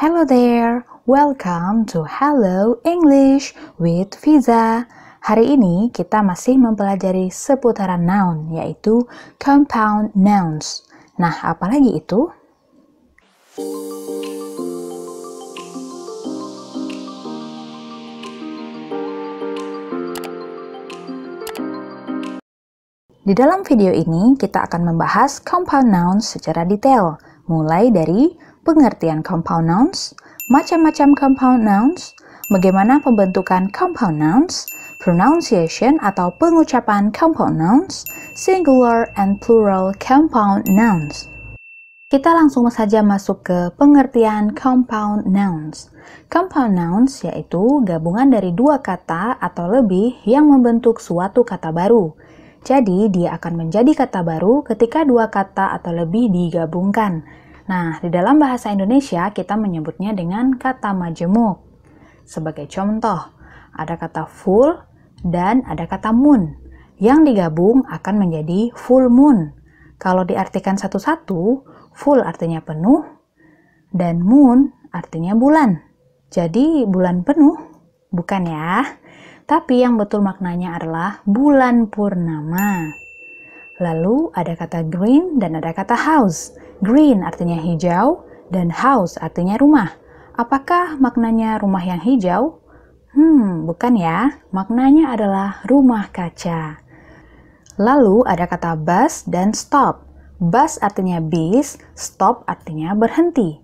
Hello there, welcome to Hello English with Fiza. Hari ini kita masih mempelajari seputaran noun, yaitu compound nouns. Nah, apalagi itu? Di dalam video ini, kita akan membahas compound nouns secara detail, mulai dari pengertian compound nouns, macam-macam compound nouns, bagaimana pembentukan compound nouns, pronunciation atau pengucapan compound nouns, singular and plural compound nouns. Kita langsung saja masuk ke pengertian compound nouns. Compound nouns yaitu gabungan dari dua kata atau lebih yang membentuk suatu kata baru. Jadi, dia akan menjadi kata baru ketika dua kata atau lebih digabungkan. Nah, di dalam bahasa Indonesia kita menyebutnya dengan kata majemuk. Sebagai contoh, ada kata full dan ada kata moon. Yang digabung akan menjadi full moon. Kalau diartikan satu-satu, full artinya penuh dan moon artinya bulan. Jadi, bulan penuh? Bukan ya. Tapi yang betul maknanya adalah bulan purnama. Lalu ada kata green dan ada kata house. Green artinya hijau dan house artinya rumah. Apakah maknanya rumah yang hijau? Bukan ya. Maknanya adalah rumah kaca. Lalu ada kata bus dan stop. Bus artinya bis, stop artinya berhenti.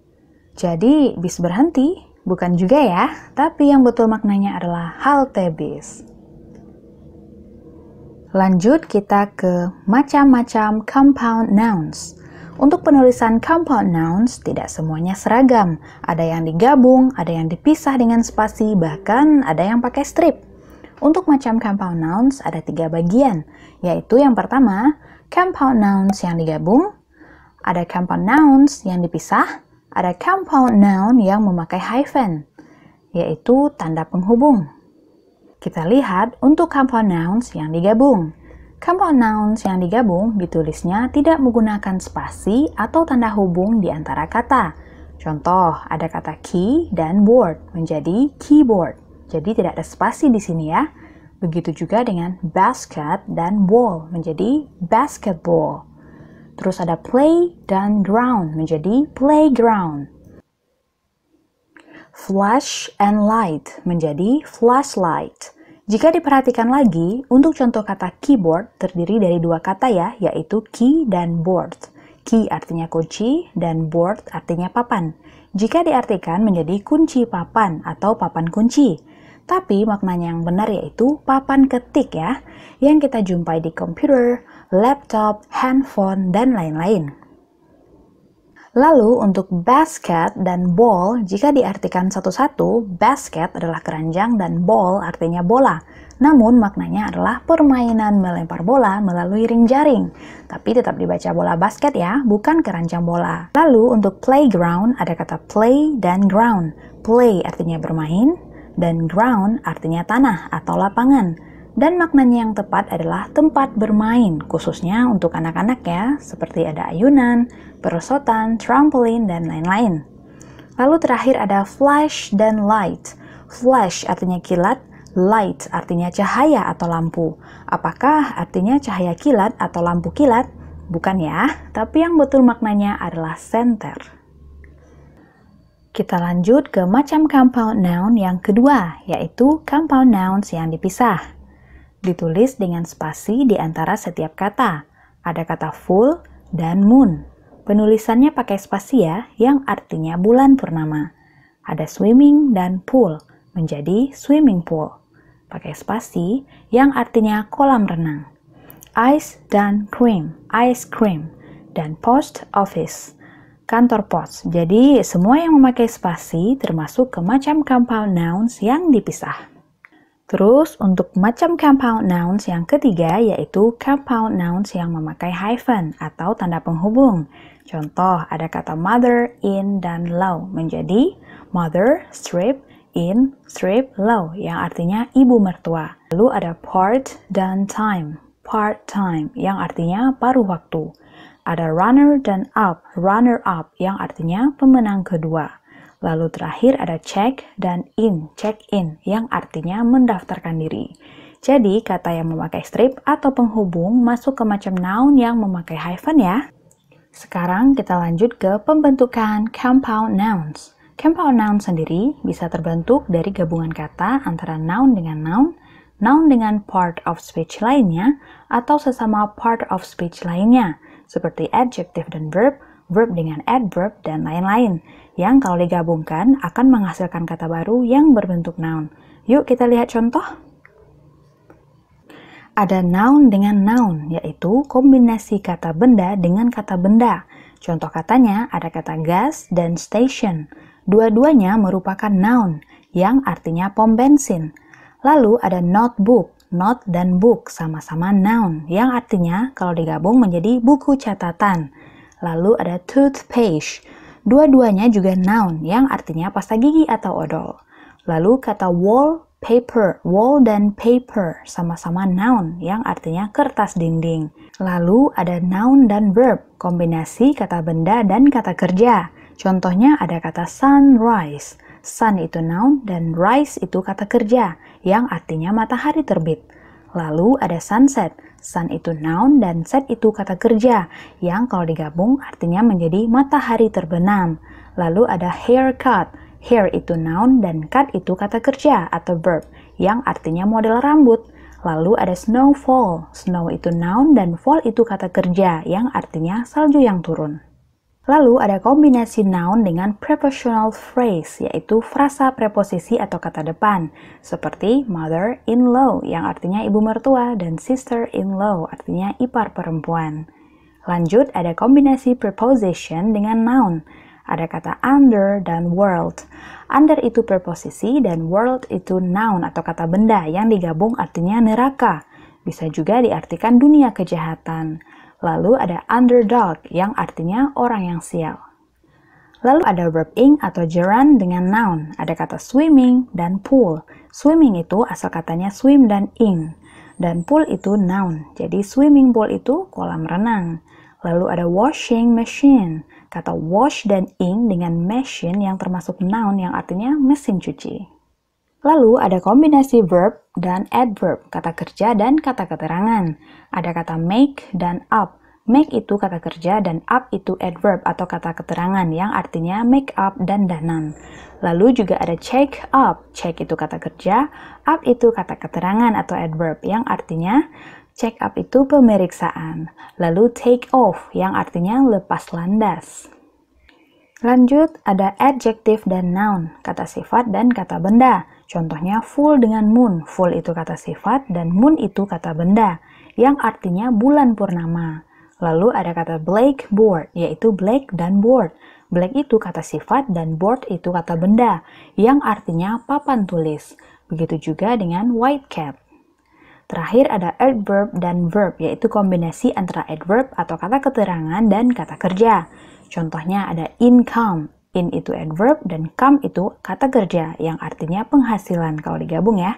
Jadi bis berhenti? Bukan juga ya, tapi yang betul maknanya adalah halte bis. Lanjut kita ke macam-macam compound nouns. Untuk penulisan compound nouns, tidak semuanya seragam. Ada yang digabung, ada yang dipisah dengan spasi, bahkan ada yang pakai strip. Untuk macam compound nouns ada 3 bagian, yaitu yang pertama, compound nouns yang digabung, ada compound nouns yang dipisah, ada compound noun yang memakai hyphen, yaitu tanda penghubung. Kita lihat untuk compound nouns yang digabung. Compound nouns yang digabung ditulisnya tidak menggunakan spasi atau tanda hubung di antara kata. Contoh, ada kata key dan board menjadi keyboard. Jadi tidak ada spasi di sini ya. Begitu juga dengan basket dan ball menjadi basketball. Terus ada play dan ground menjadi playground. Flash and light menjadi flashlight. Jika diperhatikan lagi, untuk contoh kata keyboard terdiri dari 2 kata ya, yaitu key dan board. Key artinya kunci dan board artinya papan. Jika diartikan menjadi kunci papan atau papan kunci. Tapi maknanya yang benar yaitu papan ketik ya, yang kita jumpai di komputer, laptop, handphone, dan lain-lain. Lalu untuk basket dan ball, jika diartikan satu-satu, basket adalah keranjang dan ball artinya bola. Namun maknanya adalah permainan melempar bola melalui ring jaring. Tapi tetap dibaca bola basket ya, bukan keranjang bola. Lalu untuk playground ada kata play dan ground. Play artinya bermain, dan ground artinya tanah atau lapangan. Dan maknanya yang tepat adalah tempat bermain, khususnya untuk anak-anak ya, seperti ada ayunan, perosotan, trampolin, dan lain-lain. Lalu terakhir ada flash dan light. Flash artinya kilat, light artinya cahaya atau lampu. Apakah artinya cahaya kilat atau lampu kilat? Bukan ya, tapi yang betul maknanya adalah senter. Kita lanjut ke macam compound noun yang kedua, yaitu compound nouns yang dipisah. Ditulis dengan spasi di antara setiap kata. Ada kata full dan moon. Penulisannya pakai spasi ya, yang artinya bulan purnama. Ada swimming dan pool, menjadi swimming pool. Pakai spasi, yang artinya kolam renang. Ice dan cream, ice cream. Dan post office, kantor pos. Jadi, semua yang memakai spasi termasuk ke macam compound nouns yang dipisah. Terus, untuk macam compound nouns yang ketiga, yaitu compound nouns yang memakai hyphen atau tanda penghubung. Contoh, ada kata mother, in, dan law menjadi mother, strip, in, strip, law, yang artinya ibu mertua. Lalu ada part dan time, part-time, yang artinya paruh waktu. Ada runner dan up, runner-up, yang artinya pemenang kedua. Lalu terakhir ada check dan in, check-in, yang artinya mendaftarkan diri. Jadi, kata yang memakai strip atau penghubung masuk ke macam noun yang memakai hyphen ya. Sekarang kita lanjut ke pembentukan compound nouns. Compound noun sendiri bisa terbentuk dari gabungan kata antara noun dengan noun, noun dengan part of speech lainnya, atau sesama part of speech lainnya, seperti adjective dan verb, verb dengan adverb, dan lain-lain, yang kalau digabungkan akan menghasilkan kata baru yang berbentuk noun. Yuk kita lihat contoh. Ada noun dengan noun, yaitu kombinasi kata benda dengan kata benda. Contoh katanya ada kata gas dan station. Dua-duanya merupakan noun, yang artinya pom bensin. Lalu ada notebook, not dan book sama-sama noun, yang artinya kalau digabung menjadi buku catatan. Lalu ada toothpaste, dua-duanya juga noun, yang artinya pasta gigi atau odol. Lalu kata wall, paper, wall dan paper sama-sama noun, yang artinya kertas dinding. Lalu ada noun dan verb, kombinasi kata benda dan kata kerja. Contohnya ada kata sunrise. Sun itu noun dan rise itu kata kerja, yang artinya matahari terbit. Lalu ada sunset. Sun itu noun dan set itu kata kerja, yang kalau digabung artinya menjadi matahari terbenam. Lalu ada haircut. Hair itu noun dan cut itu kata kerja atau verb, yang artinya model rambut. Lalu ada snowfall. Snow itu noun dan fall itu kata kerja, yang artinya salju yang turun. Lalu ada kombinasi noun dengan prepositional phrase, yaitu frasa preposisi atau kata depan, seperti mother-in-law yang artinya ibu mertua dan sister-in-law artinya ipar perempuan. Lanjut ada kombinasi preposition dengan noun. Ada kata under dan world. Under itu preposisi dan world itu noun atau kata benda yang digabung artinya neraka. Bisa juga diartikan dunia kejahatan. Lalu ada underdog yang artinya orang yang sial. Lalu ada verb ing atau gerund dengan noun. Ada kata swimming dan pool. Swimming itu asal katanya swim dan ing. Dan pool itu noun. Jadi swimming pool itu kolam renang. Lalu ada washing machine. Kata wash dan ing dengan machine yang termasuk noun yang artinya mesin cuci. Lalu ada kombinasi verb dan adverb, kata kerja dan kata keterangan. Ada kata make dan up. Make itu kata kerja dan up itu adverb atau kata keterangan yang artinya make up dan danan. Lalu juga ada check up. Check itu kata kerja, up itu kata keterangan atau adverb yang artinya check up itu pemeriksaan. Lalu take off yang artinya lepas landas. Lanjut, ada adjective dan noun, kata sifat dan kata benda. Contohnya full dengan moon. Full itu kata sifat dan moon itu kata benda, yang artinya bulan purnama. Lalu ada kata blackboard, yaitu black dan board. Black itu kata sifat dan board itu kata benda, yang artinya papan tulis. Begitu juga dengan white cat. Terakhir ada adverb dan verb, yaitu kombinasi antara adverb atau kata keterangan dan kata kerja. Contohnya ada income. In itu adverb dan come itu kata kerja yang artinya penghasilan kalau digabung ya.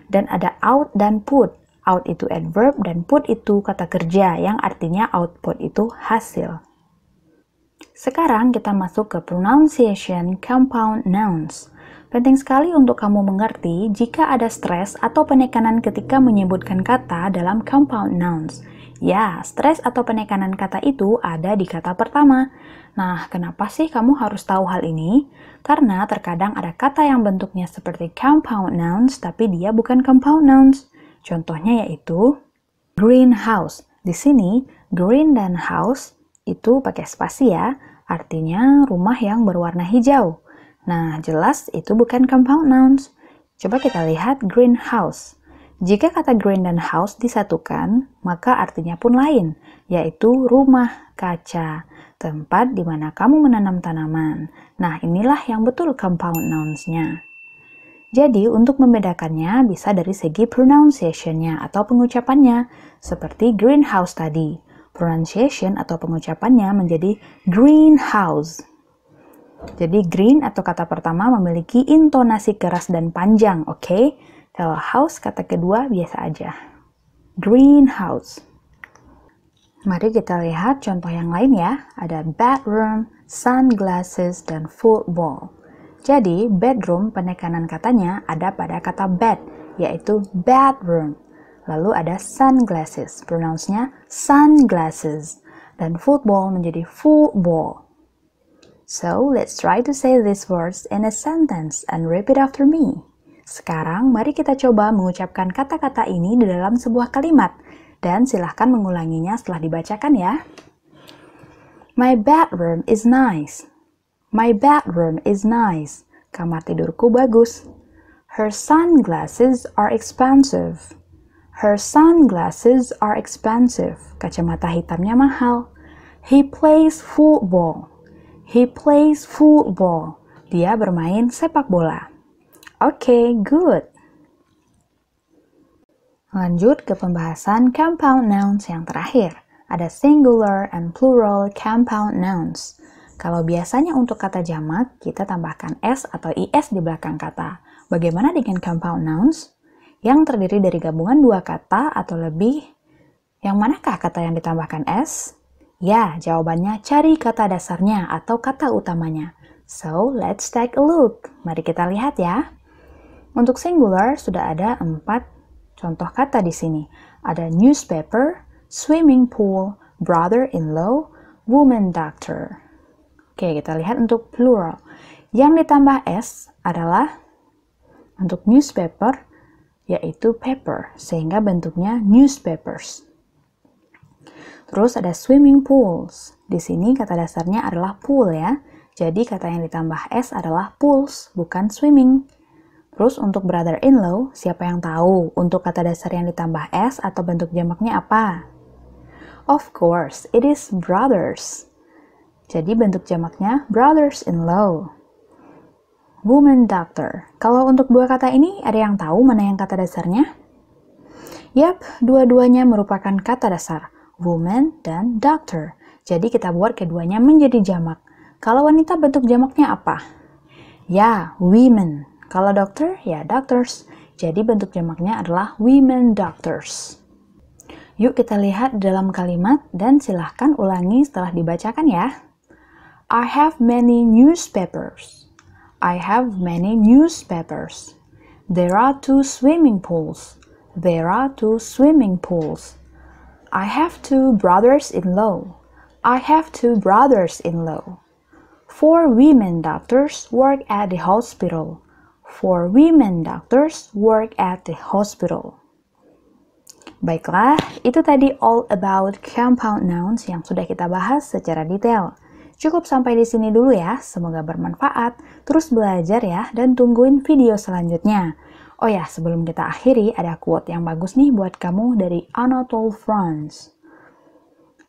Dan ada out dan put. Out itu adverb dan put itu kata kerja yang artinya output itu hasil. Sekarang kita masuk ke pronunciation compound nouns. Penting sekali untuk kamu mengerti jika ada stres atau penekanan ketika menyebutkan kata dalam compound nouns. Ya, stres atau penekanan kata itu ada di kata pertama. Nah, kenapa sih kamu harus tahu hal ini? Karena terkadang ada kata yang bentuknya seperti compound nouns, tapi dia bukan compound nouns. Contohnya yaitu greenhouse. Di sini, green dan house itu pakai spasi ya, artinya rumah yang berwarna hijau. Nah, jelas itu bukan compound nouns. Coba kita lihat greenhouse. Jika kata green dan house disatukan, maka artinya pun lain, yaitu rumah kaca, tempat di mana kamu menanam tanaman. Nah, inilah yang betul compound nouns-nya. Jadi, untuk membedakannya bisa dari segi pronunciation-nya atau pengucapannya, seperti greenhouse tadi. Pronunciation atau pengucapannya menjadi greenhouse. Jadi, green atau kata pertama memiliki intonasi keras dan panjang, oke? Kalau house, kata kedua biasa aja. Greenhouse. Mari kita lihat contoh yang lain ya. Ada bedroom, sunglasses, dan football. Jadi, bedroom penekanan katanya ada pada kata bed, yaitu bedroom. Lalu ada sunglasses, pronounce-nya sunglasses. Dan football menjadi football. So, let's try to say these words in a sentence and repeat after me. Sekarang, mari kita coba mengucapkan kata-kata ini di dalam sebuah kalimat. Dan silahkan mengulanginya setelah dibacakan ya. My bedroom is nice. My bedroom is nice. Kamar tidurku bagus. Her sunglasses are expensive. Her sunglasses are expensive. Kacamata hitamnya mahal. He plays football. He plays football. Dia bermain sepak bola. Okay, good. Lanjut ke pembahasan compound nouns yang terakhir. Ada singular and plural compound nouns. Kalau biasanya untuk kata jamak, kita tambahkan s atau is di belakang kata. Bagaimana dengan compound nouns? Yang terdiri dari gabungan dua kata atau lebih. Yang manakah kata yang ditambahkan s? Ya, jawabannya cari kata dasarnya atau kata utamanya. So, let's take a look. Mari kita lihat ya. Untuk singular, sudah ada 4 contoh kata di sini. Ada newspaper, swimming pool, brother-in-law, woman doctor. Oke, kita lihat untuk plural. Yang ditambah s adalah untuk newspaper, yaitu paper, sehingga bentuknya newspapers. Terus ada swimming pools. Di sini kata dasarnya adalah pool ya. Jadi kata yang ditambah s adalah pools, bukan swimming. Terus untuk brother-in-law, siapa yang tahu untuk kata dasar yang ditambah s atau bentuk jamaknya apa? Of course, it is brothers. Jadi bentuk jamaknya brothers-in-law. Woman doctor. Kalau untuk dua kata ini, ada yang tahu mana yang kata dasarnya? Yap, dua-duanya merupakan kata dasar. Woman dan doctor. Jadi kita buat keduanya menjadi jamak. Kalau wanita bentuk jamaknya apa? Ya, women. Kalau dokter, ya doctors. Jadi bentuk jamaknya adalah women doctors. Yuk kita lihat dalam kalimat dan silahkan ulangi setelah dibacakan ya. I have many newspapers. I have many newspapers. There are 2 swimming pools. There are 2 swimming pools. I have 2 brothers-in-law. I have 2 brothers-in-law. 4 women doctors work at the hospital. 4 women doctors work at the hospital. Baiklah, itu tadi all about compound nouns yang sudah kita bahas secara detail. Cukup sampai di sini dulu ya, semoga bermanfaat. Terus belajar ya, dan tungguin video selanjutnya. Oh ya, sebelum kita akhiri, ada quote yang bagus nih buat kamu dari Anatole France.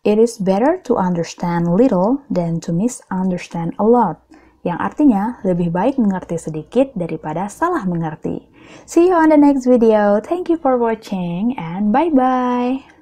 It is better to understand little than to misunderstand a lot. Yang artinya, lebih baik mengerti sedikit daripada salah mengerti. See you on the next video. Thank you for watching and bye-bye.